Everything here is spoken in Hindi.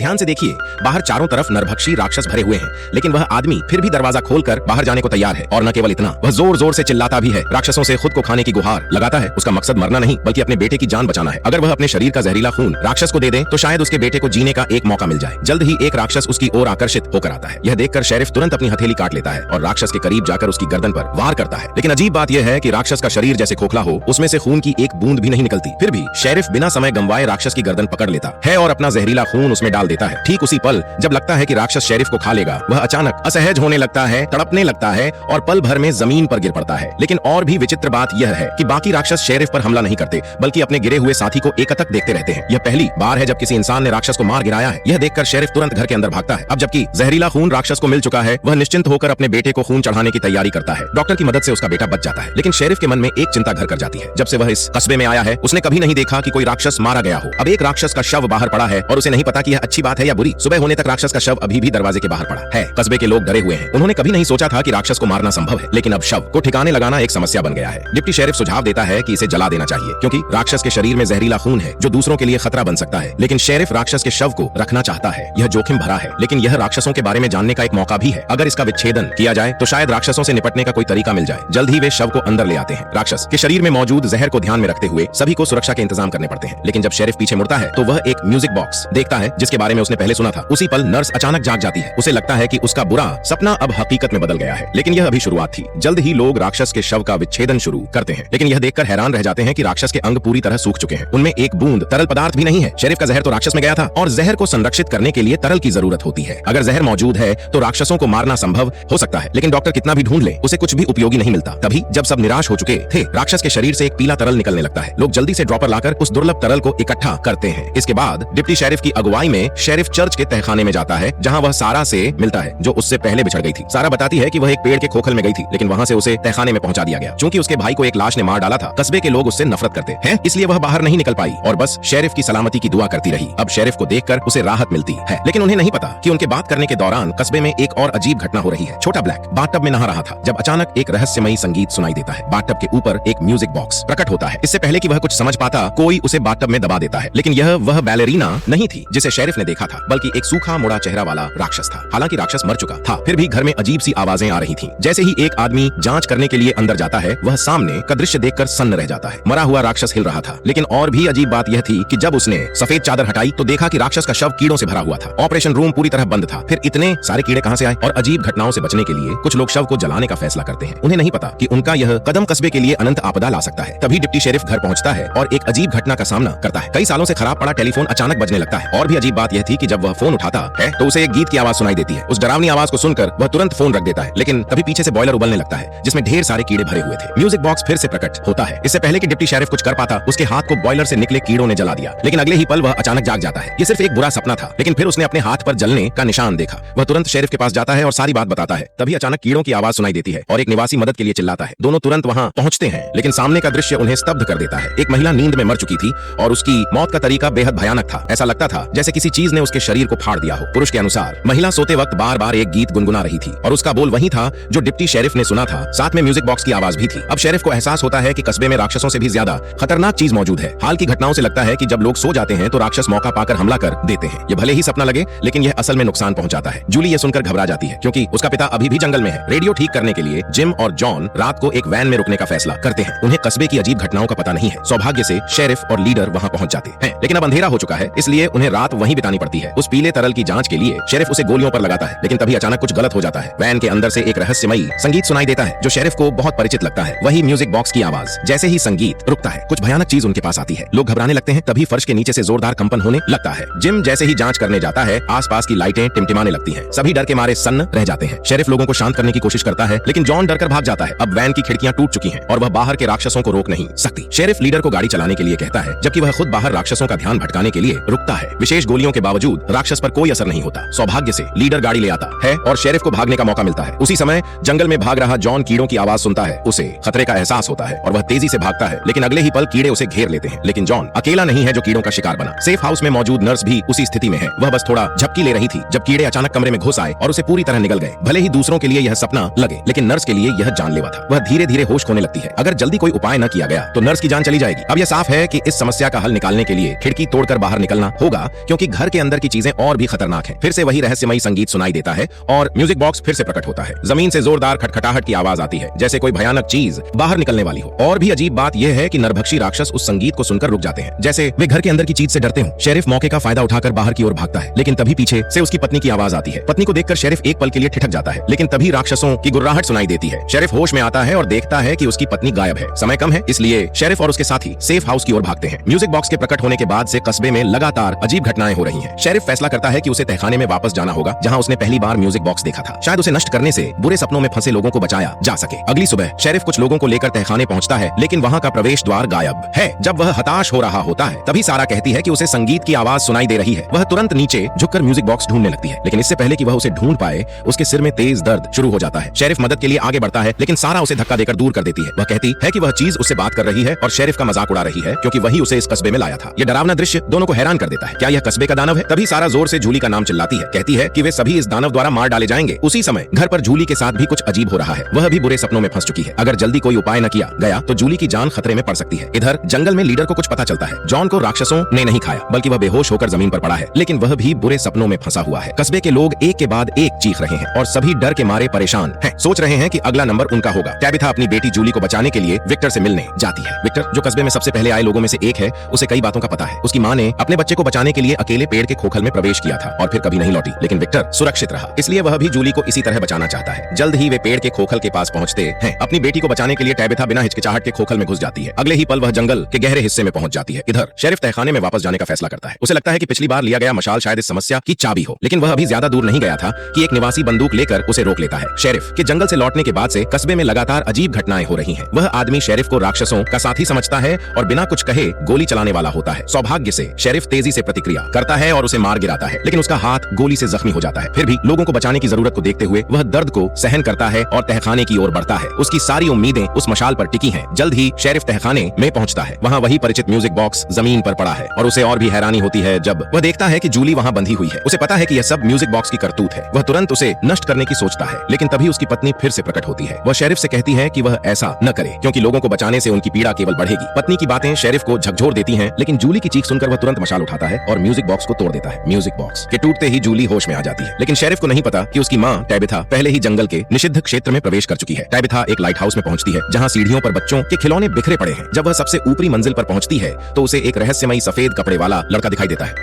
ध्यान से देखिए, बाहर चारों तरफ नरभक्षी राक्षस भरे हुए हैं, लेकिन वह आदमी फिर भी दरवाजा खोलकर बाहर जाने को तैयार है। और न केवल इतना, वह जोर जोर से चिल्लाता भी है, राक्षसों से खुद को खाने की गुहार लगाता है। उसका मकसद मरना नहीं बल्कि अपने बेटे की जान बचाना है। अगर वह अपने शरीर का जहरीला खून राक्षस को दे दे तो शायद उसके बेटे को जीने का एक मौका मिल जाए। जल्द ही एक राक्षस उसकी ओर आकर्षित होकर आता है। यह देखकर शेरिफ तुरंत अपनी हथेली काट लेता है और राक्षस के करीब जाकर उसकी गर्दन पर वार करता है। लेकिन अजीब बात यह है कि राक्षस का शरीर जैसे खोखला हो, उसमें से खून की एक बूंद भी नहीं निकलती। फिर भी शेरिफ बिना समय गंवाए राक्षस की गर्दन पकड़ लेता है और अपना जहरीला खून उसमें डाल देता है। ठीक उसी पल जब लगता है कि राक्षस शेरिफ को खा लेगा, वह अचानक असहज होने लगता है, तड़पने लगता है और पल भर में जमीन पर गिर पड़ता है। लेकिन और भी विचित्र बात यह है कि बाकी राक्षस शेरिफ पर हमला नहीं करते बल्कि अपने गिरे हुए साथी को एकटक देखते रहते हैं। यह पहली बार है जब किसी इंसान ने राक्षस को मार गिराया है। यह देखकर शेरिफ तुरंत घर के अंदर भागता है। अब जबकि जहरीला खून राक्षस को मिल चुका है, वह निश्चिंत होकर अपने बेटे को खून चढ़ाने की तैयारी करता है। डॉक्टर की मदद से उसका बेटा बच जाता है। लेकिन शेरिफ के मन में एक चिंता घर कर जाती है। जब से वह इस कस्बे में आया है, उसने कभी नहीं देखा कि कोई राक्षस मारा गया हो। अब एक राक्षस का शव बाहर पड़ा है और उसे नहीं पता कि यह अच्छी बात है या बुरी। सुबह होने तक राक्षस का शव अभी भी दरवाजे के बाहर पड़ा है। कस्बे के लोग डरे हुए हैं। उन्होंने कभी नहीं सोचा था कि राक्षस को मारना संभव है, लेकिन अब शव को ठिकाने लगाना एक समस्या बन गया है। डिप्टी शेरिफ सुझाव देता है कि इसे जला देना चाहिए, क्योंकि राक्षस के शरीर में जहरीला खून है जो दूसरों के लिए खतरा बन सकता है। लेकिन शेरिफ राक्षस के शव को रखना चाहता है। यह जोखिम भरा है, लेकिन यह राक्षसों के बारे में जानने का एक मौका भी है। अगर इसका विच्छेदन किया जाए तो शायद राक्षसों से निपटने का कोई तरीका मिल जाए। जल्द ही वे शव को अंदर ले आते हैं। राक्षस के शरीर में मौजूद जहर को ध्यान में रखते हुए सभी को सुरक्षा के इंतजाम करने पड़ते हैं। लेकिन जब शेरिफ पीछे मुड़ता है तो वह एक म्यूजिक बॉक्स देखता है जिसके बारे में उसने पहले सुना था। उसी पल नर्स अचानक जाग जाती है। उसे लगता है कि उसका बुरा सपना अब हकीकत में बदल गया है, लेकिन यह अभी शुरुआत थी। जल्द ही लोग राक्षस के शव का विच्छेदन शुरू करते हैं, लेकिन यह देखकर हैरान रह जाते हैं कि राक्षस के अंग पूरी तरह सूख चुके हैं। उनमें एक बूंद तरल पदार्थ भी नहीं है। शेरिफ का जहर तो राक्षस में गया था और जहर को संरक्षित करने के लिए तरल की जरूरत होती है। अगर जहर मौजूद है तो राक्षसों को मारना संभव हो सकता है, लेकिन डॉक्टर कितना भी ढूंढ ले उसे कुछ भी उपयोगी नहीं मिलता। तभी जब सब निराश हो चुके थे, राक्षस के शरीर से एक पीला तरल निकलने लगता है। लोग जल्दी से ड्रॉपर लाकर उस दुर्लभ तरल को इकट्ठा करते हैं। इसके बाद डिप्टी शेरिफ की अगुवाई में शेरिफ चर्च के तहखाने में जाता है, जहां वह सारा से मिलता है जो उससे पहले बिछड़ गई थी। सारा बताती है कि वह एक पेड़ के खोखल में गई थी, लेकिन वहां से उसे तहखाने में पहुंचा दिया गया। चूंकि उसके भाई को एक लाश ने मार डाला था, कस्बे के लोग उससे नफरत करते हैं, इसलिए वह बाहर नहीं निकल पाई और बस शेरिफ की सलामती की दुआ करती रही। अब शेरिफ को देखकर उसे राहत मिलती है, लेकिन उन्हें नहीं पता कि उनके बात करने के दौरान कस्बे में एक और अजीब घटना हो रही है। छोटा ब्लैक बाथटब में नहा रहा था जब अचानक एक रहस्यमयी संगीत सुनाई देता है। बाथटब के ऊपर एक म्यूजिक बॉक्स प्रकट होता है। इससे पहले कि वह कुछ समझ पाता, कोई उसे बाथटब में दबा देता है। लेकिन यह वह बैलेरीना नहीं थी जिसे शेरिफ ने देखा था, बल्कि एक सूखा मुड़ा चेहरा वाला राक्षस था। हालांकि राक्षस मर चुका था, फिर भी घर में अजीब सी आवाजें आ रही थीं। जैसे ही एक आदमी जांच करने के लिए अंदर जाता है, वह सामने का दृश्य देखकर सन्न रह जाता है। मरा हुआ राक्षस हिल रहा था, लेकिन और भी अजीब बात यह थी कि जब उसने सफेद चादर हटाई तो देखा कि राक्षस का शव कीड़ों से भरा हुआ था। ऑपरेशन रूम पूरी तरह बंद था। फिर इतने सारे कीड़े कहां से आए? और अजीब घटनाओं से बचने के लिए कुछ लोग शव को जलाने का फैसला करते हैं। उन्हें नहीं पता कि उनका यह कदम कस्बे के लिए अनंत आपदा ला सकता है। तभी डिप्टी शेरिफ घर पहुंचता है और एक अजीब घटना का सामना करता है। कई सालों से खराब पड़ा टेलीफोन अचानक बजने लगता है। और भी अजीब बात यह थी कि जब वह फोन उठाता है तो उसे एक गीत की आवाज सुनाई देती है। उस डरावनी आवाज को सुनकर वह तुरंत फोन रख देता है, लेकिन तभी पीछे से बॉयलर उबलने लगता है जिसमें ढेर सारे कीड़े भरे हुए थे। म्यूजिक बॉक्स फिर से प्रकट होता है। इससे पहले कि डिप्टी शेरिफ कुछ कर पाता, उसके हाथ को बॉयलर से निकले कीड़ों ने जला दिया। लेकिन अगले ही पल वह अचानक जाग जाता है। ये सिर्फ एक बुरा सपना था, लेकिन फिर उसने अपने हाथ पर जलने का निशान देखा। वह तुरंत शेरिफ के पास जाता है और सारी बात बताता है। तभी अचानक कीड़ों की आवाज सुनाई देती है और एक निवासी मदद के लिए चिल्लाता है। दोनों तुरंत वहां पहुंचते हैं, लेकिन सामने का दृश्य उन्हें स्तब्ध कर देता है। एक महिला नींद में मर चुकी थी और उसकी मौत का तरीका बेहद भयानक था। ऐसा लगता था जैसे किसी चीज ने उसके शरीर को फाड़ दिया हो। पुरुष के अनुसार महिला सोते वक्त बार बार एक गीत गुनगुना रही थी और उसका बोल वही था जो डिप्टी शेरिफ ने सुना था। साथ में म्यूजिक बॉक्स की आवाज भी थी। अब शेरिफ को एहसास होता है कि कस्बे में राक्षसों से भी ज्यादा खतरनाक चीज मौजूद है। हाल की घटनाओं से लगता है कि जब लोग सो जाते हैं तो राक्षस मौका पाकर हमला कर देते हैं। ये भले ही सपना लगे, लेकिन यह असल में नुकसान पहुंचाता है। जूली ये सुनकर घबरा जाती है, क्योंकि उसका पिता अभी भी जंगल में है। रेडियो ठीक करने के लिए जिम और जॉन रात को एक वैन में रुकने का फैसला करते हैं। उन्हें कस्बे की अजीब घटनाओं का पता नहीं है। सौभाग्य से शेरिफ और लीडर वहां पहुंच जाते हैं, लेकिन अब अंधेरा हो चुका है, इसलिए उन्हें रात वहीं बितानी पड़ती है। उस पीले तरल की जांच के लिए शेरिफ उसे गोलियों पर लगाता है, लेकिन तभी अचानक कुछ गलत हो जाता है। वैन के अंदर से एक रहस्यमयी संगीत सुनाई देता है जो शेरिफ को बहुत परिचित लगता है। वही म्यूजिक बॉक्स की आवाज। जैसे ही संगीत रुकता है, कुछ भयानक चीज उनके पास आती है। लोग घबराने लगते हैं। तभी फर्श के नीचे से जोरदार कंपन होने लगता है। जिम जैसे ही जांच करने जाता है, आसपास की लाइटें टिमटिमाने लगती हैं। सभी डर के मारे सन्न रह जाते हैं। शेरिफ लोगों को शांत करने की कोशिश करता है, लेकिन जॉन डरकर भाग जाता है। अब वैन की खिड़कियां टूट चुकी हैं और वह बाहर के राक्षसों को रोक नहीं सकती। शेरिफ लीडर को गाड़ी चलाने के लिए कहता है, जबकि वह खुद बाहर राक्षसों का ध्यान भटकाने के लिए रुकता है। विशेष गोलियों के बावजूद राक्षस पर कोई असर नहीं होता। सौभाग्य से लीडर गाड़ी ले आता है और शेरिफ को भागने का मौका मिलता है। उसी समय जंगल में भाग रहा जॉन कीड़ों की आवाज सुनता है। उसे खतरे का एहसास होता है और वह तेजी से भागता है, लेकिन अगले ही पल कीड़े उसे घेर लेते हैं। लेकिन जॉन अकेला नहीं है जो कीड़ों का शिकार बना। सेफ हाउस में मौजूद नर्स भी उसी स्थिति में है। वह बस थोड़ा झपकी ले रही थी जब कीड़े अचानक कमरे में घुस आए और उसे पूरी तरह निगल गए। भले ही दूसरों के लिए यह सपना लगे, लेकिन नर्स के लिए यह जानलेवा था। वह धीरे धीरे होश खोने लगती है। अगर जल्दी कोई उपाय न किया गया तो नर्स की जान चली जाएगी। अब यह साफ है कि इस समस्या का हल निकालने के लिए खिड़की तोड़कर बाहर निकलना होगा, क्योंकि घर के अंदर की चीजें और भी खतरनाक हैं। फिर से वही रहस्यमयी संगीत सुनाई देता है और म्यूजिक बॉक्स फिर से प्रकट होता है। जमीन से जोरदार खटखटाहट की आवाज आती है, जैसे कोई भयानक चीज बाहर निकलने वाली हो। और भी अजीब बात यह है कि नरभक्षी राक्षस उस संगीत को सुनकर रुक जाते हैं, जैसे वे घर के अंदर की चीज से डरते हो। शेरिफ मौके का फायदा उठाकर बाहर की ओर भागता है, लेकिन तभी पीछे से उसकी पत्नी की आवाज आती है। पत्नी को देखकर शेरिफ एक पल के लिए ठिठक जाता है, लेकिन तभी राक्षसों की गुर्राहट सुनाई देती है। शेरिफ होश में आता है और देखता है कि उसकी पत्नी गायब है। समय कम है, इसलिए शेरिफ और उसके साथी सेफ हाउस की ओर भागते हैं। म्यूजिक बॉक्स के प्रकट होने के बाद से कस्बे में लगातार अजीब घटनाएं हो रही हैं। शेरिफ फैसला करता है कि उसे तहखाने में वापस जाना होगा, जहां उसने पहली बार म्यूजिक बॉक्स देखा था। शायद उसे नष्ट करने से बुरे सपनों में फंसे लोगों को बचाया जा सके। अगली सुबह शेरिफ कुछ लोगों को लेकर तहखाने पहुंचता है, लेकिन वहां का प्रवेश द्वार गायब है। जब वह हताश हो रहा होता है, तभी सारा कहती है कि उसे संगीत की आवाज सुनाई दे रही है। वह तुरंत नीचे झुककर म्यूजिक बॉक्स ढूंढने लगती है, लेकिन इससे पहले कि वह उसे ढूंढ पाए, उसके सिर में तेज दर्द शुरू हो जाता है। शेरिफ मदद के लिए आगे बढ़ता है, लेकिन सारा उसे धक्का देकर दूर कर देती है। वह कहती है कि वह चीज उससे बात कर रही है और शेरिफ का मजाक उड़ा रही है, क्योंकि वही उसे इस कस्बे में लाया था। यह डरावना दृश्य दोनों को हैरान कर देता है। क्या यह कस्बे का दानव है? तभी सारा जोर से जूली का नाम चिल्लाती है, कहती है कि वे सभी इस दानव द्वारा मार डाले जाएंगे। उसी समय घर पर जूली के साथ भी कुछ अजीब हो रहा है। वह भी बुरे सपनों में फंस चुकी है। अगर जल्दी कोई उपाय न किया गया तो जूली की जान खतरे में पड़ सकती है। इधर जंगल में लीडर को कुछ पता चलता है। जॉन को राक्षसों ने नहीं खाया, बल्कि वह बेहोश होकर जमीन पर पड़ा है, लेकिन वह भी बुरे सपनों में फंसा हुआ है। कस्बे के लोग एक के बाद एक चीख रहे हैं और सभी डर के मारे परेशान हैं। सोच रहे हैं कि अगला नंबर उनका होगा। टैबिथा अपनी बेटी जूली को बचाने के लिए विक्टर से मिलने जाती है। विक्टर, जो कस्बे में सबसे पहले आए लोगों में से एक है, उसे कई बातों का पता है। उसकी माँ ने अपने बच्चे को बचाने के लिए अकेले पेड़ के खोखल में प्रवेश किया था और फिर कभी नहीं लौटी, लेकिन विक्टर सुरक्षित रहा, इसलिए वह भी जूली को इसी तरह बचाना चाहता है। जल्द ही वे पेड़ के खोखल के पास पहुंचते हैं। अपनी बेटी को बचाने के लिए टैबिथा बिना हिचकिचाहट के खोखल में घुस जाती है। अगले ही पल वह जंगल के गहरे हिस्से में पहुंच जाती है। इधर शेरिफ तहखाने में वापस जाने का फैसला करता है। उसे लगता है कि पिछली बार लिया गया मशाल शायद इस समस्या की चाबी हो, लेकिन वह अभी ज्यादा दूर नहीं गया था कि एक निवासी बंदूक लेकर उसे रोक लेता है। शेरिफ के जंगल से लौटने के बाद से कस्बे में लगातार अजीब घटनाएं हो रही हैं। वह आदमी शेरिफ को राक्षसों का साथी समझता है और बिना कुछ कहे गोली चलाने वाला होता है। सौभाग्य से शेरिफ तेजी से प्रतिक्रिया करता है और उसे मार गिराता है, लेकिन उसका हाथ गोली से जख्मी हो जाता है। फिर भी लोगों को बचाने की जरूरत को देखते हुए वह दर्द को सहन करता है और तहखाने की ओर बढ़ता है। उसकी सारी उम्मीदें उस मशाल पर टिकी हैं। जल्द ही शेरिफ तहखाने में पहुंचता है। वहां वही परिचित म्यूजिक बॉक्स जमीन पर पड़ा है और उसे और भी हैरानी होती है जब वह देखता है कि जूली वहां बंधी हुई है। उसे पता है कि यह सब म्यूजिक बॉक्स की करतूत है। वह तुरंत उसे नष्ट करने की सोचता है, लेकिन तभी उसकी पत्नी फिर से प्रकट होती है। वह शेरिफ से कहती है कि वह ऐसा न करे, क्योंकि लोगों को बचाने से उनकी पीड़ा केवल बढ़ेगी। पत्नी की बातें शेरिफ को झकझोर देती हैं, लेकिन जूली की चीख सुनकर वह तुरंत मशाल उठाता है और म्यूजिक बॉक्स को तोड़ देता है। म्यूजिक बॉक्स के टूटते ही जूली होश में आ जाती है, लेकिन शेरिफ को नहीं पता कि उसकी माँ टैबिथा पहले ही जंगल के निषिद्ध क्षेत्र में प्रवेश कर चुकी है। टैबिथा एक लाइट हाउस में पहुंचती है, जहां सीढ़ियों पर बच्चों के खिलौने बिखरे पड़े हैं। जब वह सबसे ऊपरी मंजिल पर पहुंचती है तो उसे एक रहस्यमयी सफेद कपड़े वाला लड़का दिखाई देता है।